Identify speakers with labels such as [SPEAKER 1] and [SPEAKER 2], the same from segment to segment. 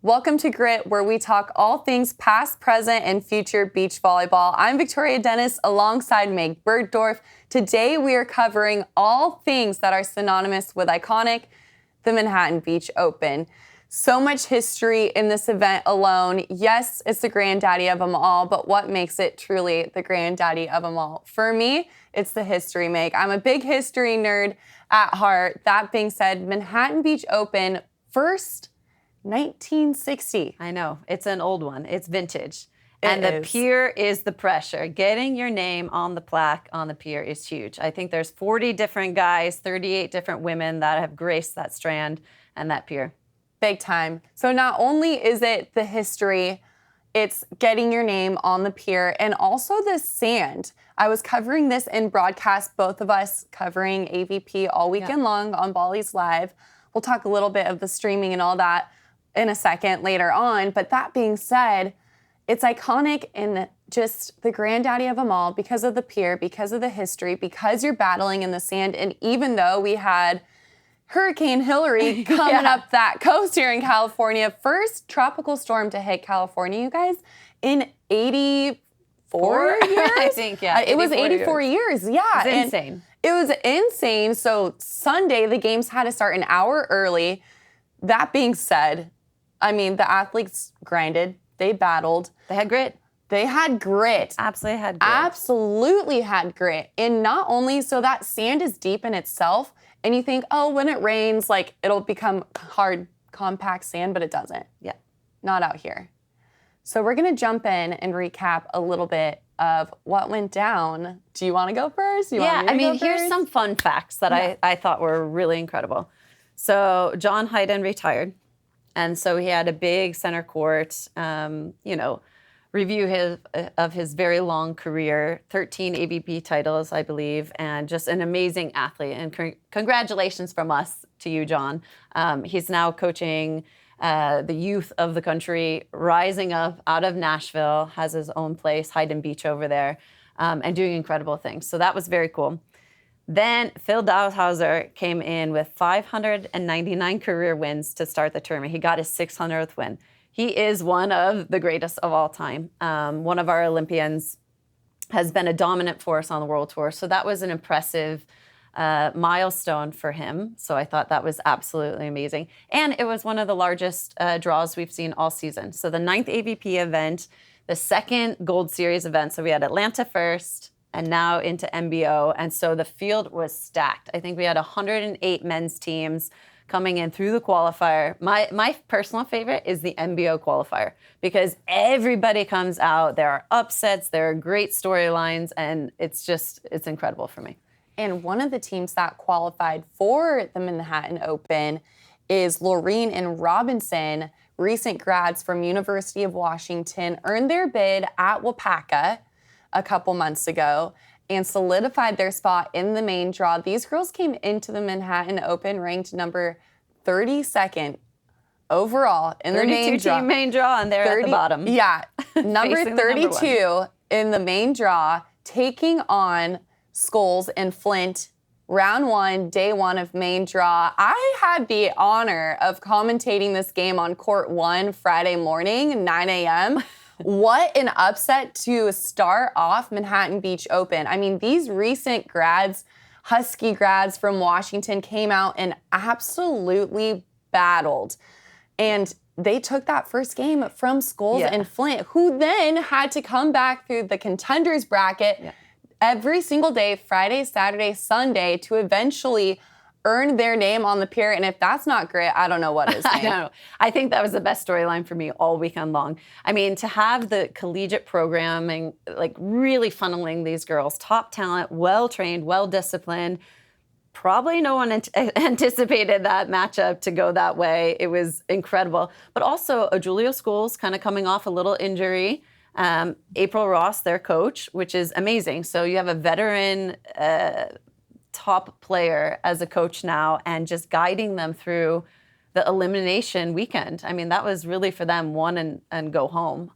[SPEAKER 1] Welcome to Grit, where we talk all things past, present, and future beach volleyball. I'm Victoria Dennis alongside Meg Burgdorf. Today we are covering all things that are synonymous with iconic, the Manhattan Beach Open. So much history in this event alone. Yes, it's the granddaddy of them all, but what makes it truly the granddaddy of them all? For me, it's the history, Meg. I'm a big history nerd at heart. That being said, Manhattan Beach Open, first 1960.
[SPEAKER 2] I know. It's an old one. It's vintage.
[SPEAKER 1] The
[SPEAKER 2] pier is the pressure. Getting your name on the plaque on the pier is huge. I think there's 40 different guys, 38 different women that have graced that strand and that pier.
[SPEAKER 1] Big time. So not only is it the history, it's getting your name on the pier and also the sand. I was covering this in broadcast, both of us covering AVP all weekend long on Bally's Live. We'll talk a little bit of the streaming and all that in a second later on. But that being said, it's iconic and just the granddaddy of them all because of the pier, because of the history, because you're battling in the sand. And even though we had Hurricane Hilary coming up that coast here in California, first tropical storm to hit California, you guys, in 84 years?
[SPEAKER 2] I think, yeah.
[SPEAKER 1] It was 84 years. Yeah.
[SPEAKER 2] It's insane.
[SPEAKER 1] It was insane. So Sunday, the games had to start an hour early. That being said, I mean, the athletes grinded. They battled.
[SPEAKER 2] They had grit.
[SPEAKER 1] They had grit.
[SPEAKER 2] Absolutely had grit.
[SPEAKER 1] Absolutely had grit. And not only, so that sand is deep in itself, and you think, oh, when it rains, like, it'll become hard, compact sand, but it doesn't.
[SPEAKER 2] Yeah.
[SPEAKER 1] Not out here. So we're going to jump in and recap a little bit of what went down. Do you want to go first?
[SPEAKER 2] Here's some fun facts that I thought were really incredible. So John Hyden retired, and so he had a big center court, review of his very long career, 13 AVP titles, I believe, and just an amazing athlete. And congratulations from us to you, John. He's now coaching the youth of the country, rising up out of Nashville, has his own place, Hyden Beach over there, and doing incredible things. So that was very cool. Then Phil Dowhauser came in with 599 career wins to start the tournament. He got his 600th win. He is one of the greatest of all time. One of our Olympians, has been a dominant force on the World Tour. So that was an impressive milestone for him. So I thought that was absolutely amazing. And it was one of the largest draws we've seen all season. So the 9th AVP event, the second Gold Series event. So we had Atlanta first, and now into MBO. And so the field was stacked. I think we had 108 men's teams coming in through the qualifier. My personal favorite is the MBO qualifier because everybody comes out. There are upsets, there are great storylines, and it's incredible for me.
[SPEAKER 1] And one of the teams that qualified for the Manhattan Open is Laureen and Robinson, recent grads from University of Washington, earned their bid at Wapaka a couple months ago and solidified their spot in the main draw. These girls came into the Manhattan Open ranked number 32nd overall in the main draw.
[SPEAKER 2] 32-team main draw, and they're at the bottom.
[SPEAKER 1] Yeah, number 32 in the main draw, taking on Scholes and Flint, round one, day one of main draw. I had the honor of commentating this game on court 1 Friday morning, 9 a.m., What an upset to start off Manhattan Beach Open. I mean, these recent grads, Husky grads from Washington, came out and absolutely battled. And they took that first game from Scholes and Flint, who then had to come back through the contenders bracket every single day, Friday, Saturday, Sunday, to eventually earn their name on the pier. And if that's not great, I don't know what is.
[SPEAKER 2] I don't know. I think that was the best storyline for me all weekend long. I mean, to have the collegiate programming, like really funneling these girls, top talent, well-trained, well-disciplined. Probably no one anticipated that matchup to go that way. It was incredible. But also, Julio Scholes kind of coming off a little injury. April Ross, their coach, which is amazing. So you have a veteran top player as a coach now and just guiding them through the elimination weekend. I mean, that was really for them one and go home.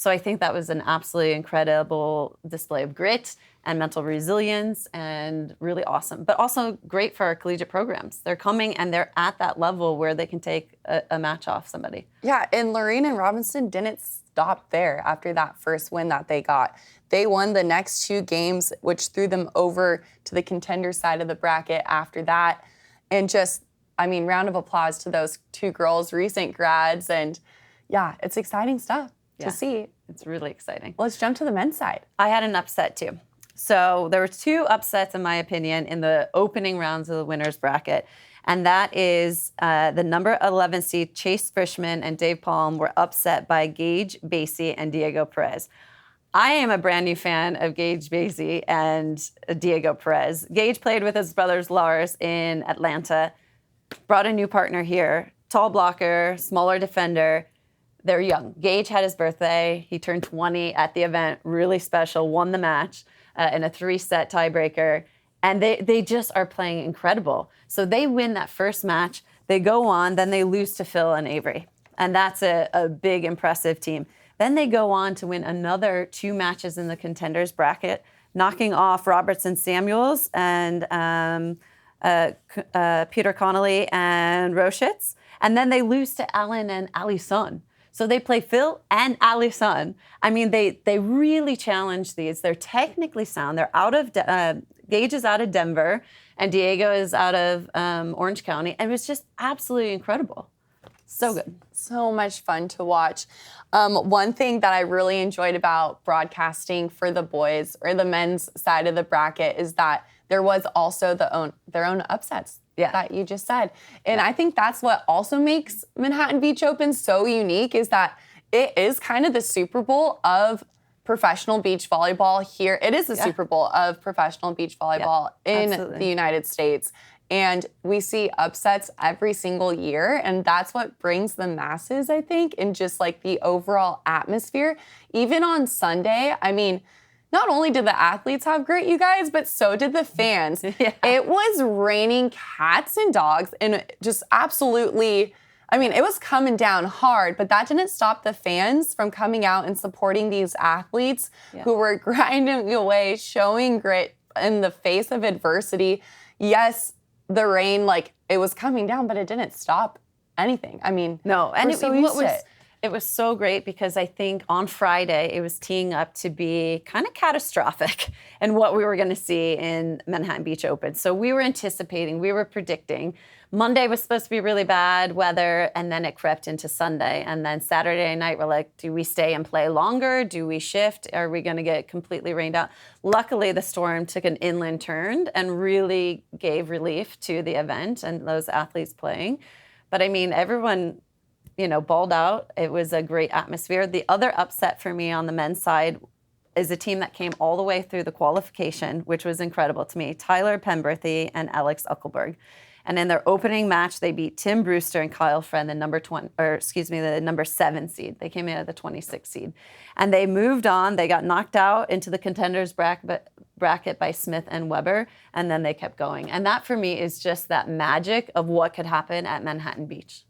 [SPEAKER 2] So I think that was an absolutely incredible display of grit and mental resilience and really awesome, but also great for our collegiate programs. They're coming and they're at that level where they can take a match off somebody.
[SPEAKER 1] Yeah, and Lorraine and Robinson didn't stop there after that first win that they got. They won the next 2 games, which threw them over to the contender side of the bracket after that. And just, I mean, round of applause to those 2 girls, recent grads. And yeah, it's exciting stuff to see.
[SPEAKER 2] It's really exciting.
[SPEAKER 1] Let's jump to the men's side.
[SPEAKER 2] I had an upset too. So there were 2 upsets, in my opinion, in the opening rounds of the winners bracket. And that is the number 11 seed Chase Frischman and Dave Palm were upset by Gage Basie and Diego Perez. I am a brand new fan of Gage Basie and Diego Perez. Gage played with his brothers Lars in Atlanta, brought a new partner here, tall blocker, smaller defender. They're young. Gage had his birthday. He turned 20 at the event, really special, won the match in a 3-set tiebreaker. And they just are playing incredible. So they win that first match. They go on, then they lose to Phil and Avery. And that's a big, impressive team. Then they go on to win another 2 matches in the contenders bracket, knocking off Robertson Samuels and Peter Connolly and Roshitz. And then they lose to Alan and Ali Sun. So they play Phil and Ali Sun. I mean, they really challenge these. They're technically sound. They're out of Gage is out of Denver, and Diego is out of Orange County. And it was just absolutely incredible. So good.
[SPEAKER 1] So much fun to watch. One thing that I really enjoyed about broadcasting for the boys or the men's side of the bracket is that there was also their own upsets that you just said. And I think that's what also makes Manhattan Beach Open so unique is that it is kind of the Super Bowl of professional beach volleyball here. It is the Super Bowl of professional beach volleyball in the United States. And we see upsets every single year. And that's what brings the masses, I think, and just like the overall atmosphere. Even on Sunday, I mean, not only did the athletes have grit, you guys, but so did the fans. It was raining cats and dogs and just absolutely, I mean, it was coming down hard, but that didn't stop the fans from coming out and supporting these athletes who were grinding away, showing grit in the face of adversity. Yes, the rain, like, it was coming down, but it didn't stop anything. I mean,
[SPEAKER 2] no, and
[SPEAKER 1] it
[SPEAKER 2] was so great because I think on Friday it was teeing up to be kind of catastrophic in what we were going to see in Manhattan Beach Open. So we were anticipating, we were predicting. Monday was supposed to be really bad weather, and then it crept into Sunday. And then Saturday night, we're like, do we stay and play longer? Do we shift? Are we going to get completely rained out? Luckily, the storm took an inland turn and really gave relief to the event and those athletes playing. But I mean, everyone, balled out. It was a great atmosphere. The other upset for me on the men's side is a team that came all the way through the qualification, which was incredible to me. Tyler Pemberthy and Alex Uckelberg. And in their opening match, they beat Tim Brewster and Kyle Friend, the number 7 seed. They came in at the 26th seed. And they moved on. They got knocked out into the contenders bracket by Smith and Weber, and then they kept going. And that, for me, is just that magic of what could happen at Manhattan Beach.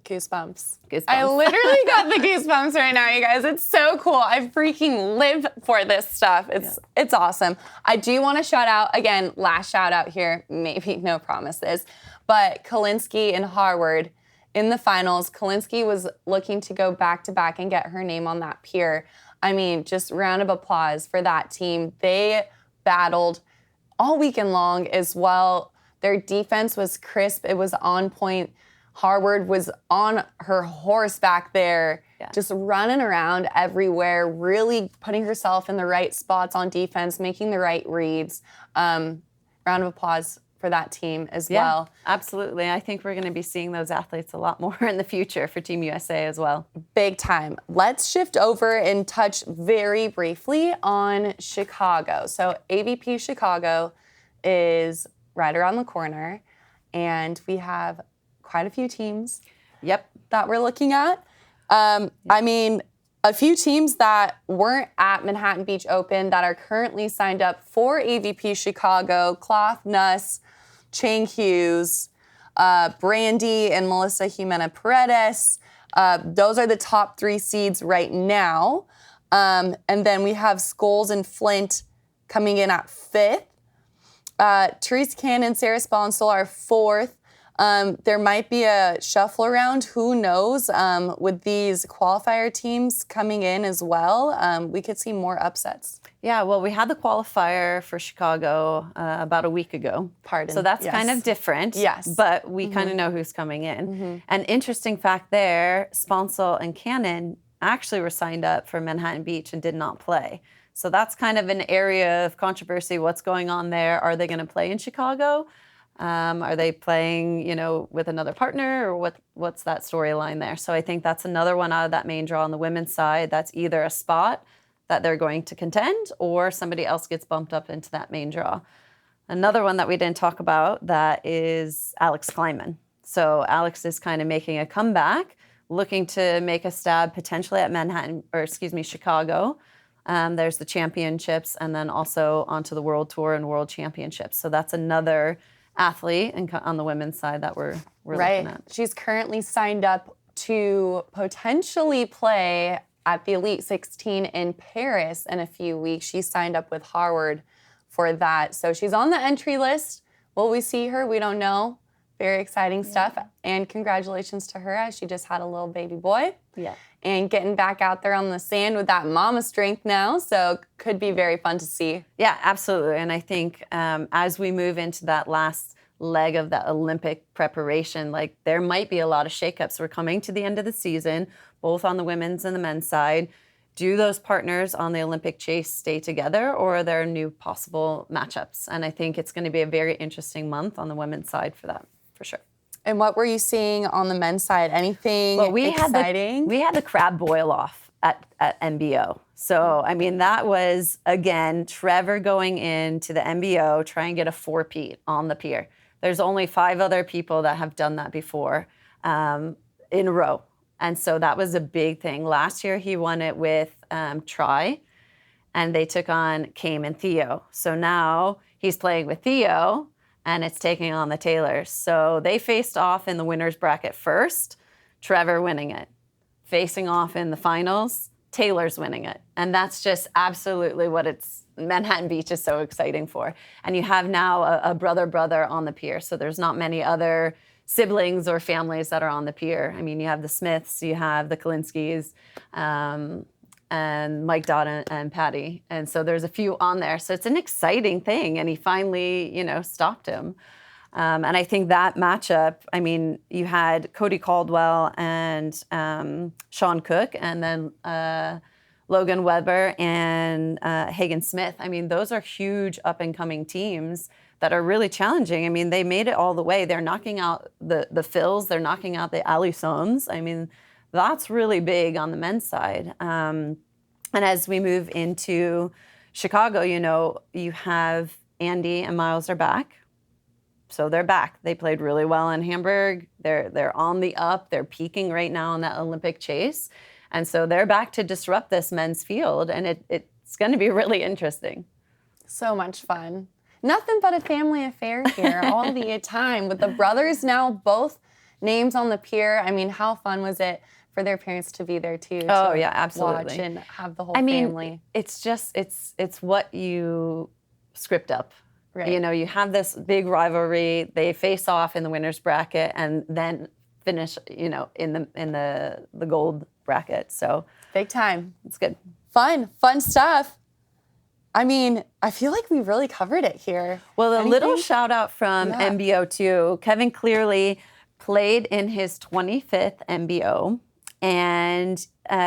[SPEAKER 1] Goosebumps. I literally got the goosebumps right now, you guys. It's so cool. I freaking live for this stuff. It's awesome. I do want to shout out, again, last shout out here, maybe no promises, but Kalinsky and Harward in the finals. Kalinsky was looking to go back-to-back and get her name on that pier. I mean, just round of applause for that team. They battled all weekend long as well. Their defense was crisp. It was on point. Harward was on her horse back there, just running around everywhere, really putting herself in the right spots on defense, making the right reads. Round of applause for that team as well.
[SPEAKER 2] Absolutely. I think we're going to be seeing those athletes a lot more in the future for Team USA as well.
[SPEAKER 1] Big time. Let's shift over and touch very briefly on Chicago. So AVP Chicago is right around the corner, and we have quite a few teams that we're looking at. I mean, a few teams that weren't at Manhattan Beach Open that are currently signed up for AVP Chicago: Cloth Nuss, Chang Hughes, Brandy and Melissa Jimena Paredes. Those are the top 3 seeds right now. And then we have Scholes and Flint coming in at 5th. Therese Cannon, Sarah Sponsel are 4th. There might be a shuffle around, who knows, with these qualifier teams coming in as well. We could see more upsets.
[SPEAKER 2] Yeah, well, we had the qualifier for Chicago about a week ago. So that's kind of different.
[SPEAKER 1] Yes.
[SPEAKER 2] But we kind of know who's coming in. An interesting fact there, Sponsel and Cannon actually were signed up for Manhattan Beach and did not play. So that's kind of an area of controversy. What's going on there? Are they going to play in Chicago? Are they playing, with another partner, or what's that storyline there? So I think that's another one out of that main draw on the women's side. That's either a spot that they're going to contend, or somebody else gets bumped up into that main draw. Another one that we didn't talk about, that is Alex Kleinman. So Alex is kind of making a comeback, looking to make a stab potentially at Chicago. There's the championships, and then also onto the World Tour and World Championships. So that's another athlete on the women's side that we're looking at.
[SPEAKER 1] She's currently signed up to potentially play at the Elite 16 in Paris in a few weeks. She signed up with Harvard for that. So she's on the entry list. Will we see her? We don't know. Very exciting stuff. And congratulations to her, as she just had a little baby boy.
[SPEAKER 2] Yeah.
[SPEAKER 1] And getting back out there on the sand with that mama strength now. So could be very fun to see.
[SPEAKER 2] Yeah, absolutely. And I think as we move into that last leg of the Olympic preparation, there might be a lot of shakeups. We're coming to the end of the season, both on the women's and the men's side. Do those partners on the Olympic chase stay together, or are there new possible matchups? And I think it's going to be a very interesting month on the women's side for that, for sure.
[SPEAKER 1] And what were you seeing on the men's side? Anything exciting?
[SPEAKER 2] We had the Crabb boil-off at MBO. So, that was, again, Trevor going into the MBO, trying to get a 4-peat on the pier. There's only 5 other people that have done that before in a row. And so that was a big thing. Last year, he won it with Tri, and they took on Kame and Theo. So now he's playing with Theo, and it's taking on the Taylors. So they faced off in the winner's bracket first, Trevor winning it. Facing off in the finals, Taylor's winning it. And that's just absolutely what Manhattan Beach is so exciting for. And you have now a brother on the pier. So there's not many other siblings or families that are on the pier. You have the Smiths, you have the Kalinskis, and Mike Dodd and Patty. And so there's a few on there. So it's an exciting thing. And he finally, stopped him. And I think that matchup, you had Cody Caldwell and Sean Cook, and then Logan Weber and Hagen Smith. Those are huge up-and-coming teams that are really challenging. They made it all the way. They're knocking out the Phils. They're knocking out the Allisons. That's really big on the men's side. And as we move into Chicago, you have Andy and Miles are back. So they're back. They played really well in Hamburg. They're on the up. They're peaking right now in that Olympic chase. And so they're back to disrupt this men's field. And it's going to be really interesting.
[SPEAKER 1] So much fun. Nothing but a family affair here all the time. With the brothers now, both names on the pier. How fun was it for their parents to be there too?
[SPEAKER 2] Oh, yeah, absolutely.
[SPEAKER 1] Watch and have the whole family.
[SPEAKER 2] It's just, it's what you script up.
[SPEAKER 1] Right.
[SPEAKER 2] You have this big rivalry. They face off in the winner's bracket and then finish, in the gold bracket. So
[SPEAKER 1] big time.
[SPEAKER 2] It's good.
[SPEAKER 1] Fun stuff. I feel like we really covered it here.
[SPEAKER 2] Well, a little shout out from MBO too. Kevin Clearly played in his 25th MBO, and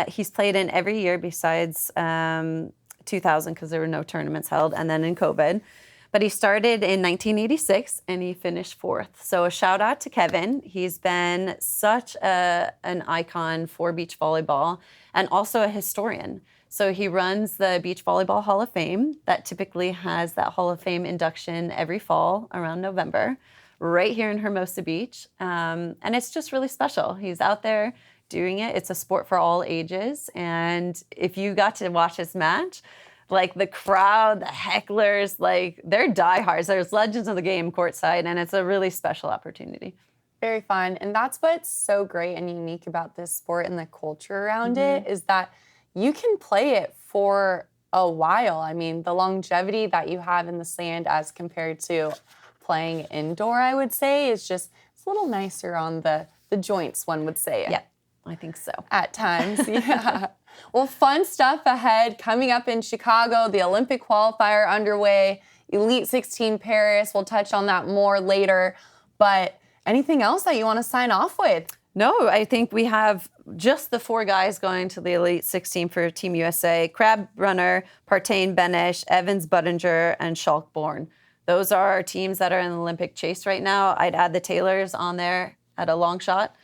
[SPEAKER 2] he's played in every year besides 2000 because there were no tournaments held, and then in COVID. But he started in 1986 and he finished 4th. So a shout out to Kevin. He's been such an icon for beach volleyball and also a historian. So he runs the Beach Volleyball Hall of Fame that typically has that Hall of Fame induction every fall around November, right here in Hermosa Beach. And it's just really special. He's out there doing it. It's a sport for all ages. And if you got to watch his match, the crowd, the hecklers, they're diehards. There's legends of the game courtside, and it's a really special opportunity.
[SPEAKER 1] Very fun. And that's what's so great and unique about this sport and the culture around it, is that you can play it for a while. I mean, the longevity that you have in the sand as compared to playing indoor, I would say, is just it's a little nicer on the joints, one would say.
[SPEAKER 2] Yeah, I think so.
[SPEAKER 1] At times, yeah. Well, fun stuff ahead. Coming up in Chicago, the Olympic qualifier underway, Elite 16 Paris. We'll touch on that more later. But anything else that you want to sign off with?
[SPEAKER 2] No, I think we have just the 4 guys going to the Elite 16 for Team USA. Crabb, Runner, Partain, Benish, Evans, Buttinger, and Schalk-Born. Those are our teams that are in the Olympic chase right now. I'd add the Taylors on there at a long shot.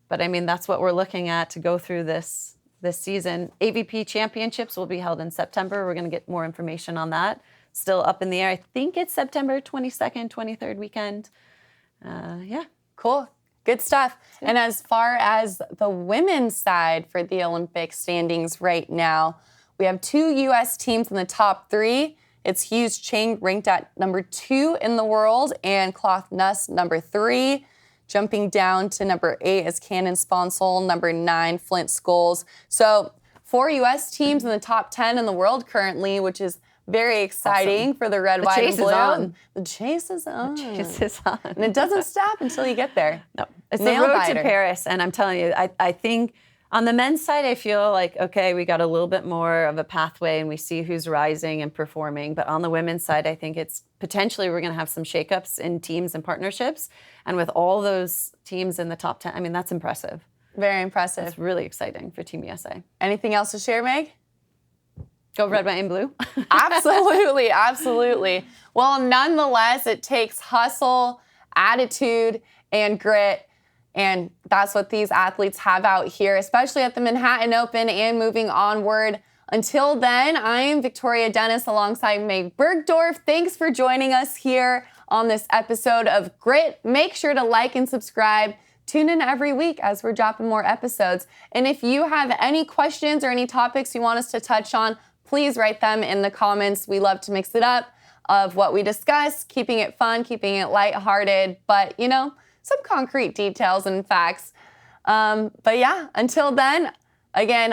[SPEAKER 2] But, I mean, that's what we're looking at to go through this season. AVP Championships will be held in September. We're going to get more information on that. Still up in the air. I think it's September 22nd, 23rd weekend. Yeah.
[SPEAKER 1] Cool. Good stuff. And as far as the women's side for the Olympic standings right now, we have 2 U.S. teams in the top 3. It's Hughes Chang ranked at number 2 in the world and Cloth Nuss number 3. Jumping down to number 8 is Cannon Sponsel, number 9, Flint Scholes. So 4 U.S. teams in the top 10 in the world currently, which is very exciting
[SPEAKER 2] awesome.
[SPEAKER 1] for the red,
[SPEAKER 2] The
[SPEAKER 1] white,
[SPEAKER 2] chase
[SPEAKER 1] and blue.
[SPEAKER 2] is on.
[SPEAKER 1] The chase is on.
[SPEAKER 2] The chase is on.
[SPEAKER 1] And it doesn't stop until you get there.
[SPEAKER 2] No, it's
[SPEAKER 1] Nail
[SPEAKER 2] the road
[SPEAKER 1] biter.
[SPEAKER 2] to Paris. And I'm telling you, I think on the men's side, I feel like, okay, we got a little bit more of a pathway and we see who's rising and performing. But on the women's side, I think it's potentially we're going to have some shakeups in teams and partnerships. And with all those teams in the top 10, I mean, that's impressive.
[SPEAKER 1] Very impressive.
[SPEAKER 2] It's really exciting for Team USA.
[SPEAKER 1] Anything else to share, Meg?
[SPEAKER 2] Go red, white, and blue.
[SPEAKER 1] Absolutely, absolutely. Well, nonetheless, it takes hustle, attitude, and grit. And that's what these athletes have out here, especially at the Manhattan Open and moving onward. Until then, I am Victoria Dennis alongside Meg Burgdorf. Thanks for joining us here on this episode of Grit. Make sure to like and subscribe. Tune in every week as we're dropping more episodes. And if you have any questions or any topics you want us to touch on, please write them in the comments. We love to mix it up of what we discuss, keeping it fun, keeping it lighthearted, but, you know, some concrete details and facts. But yeah, until then, again,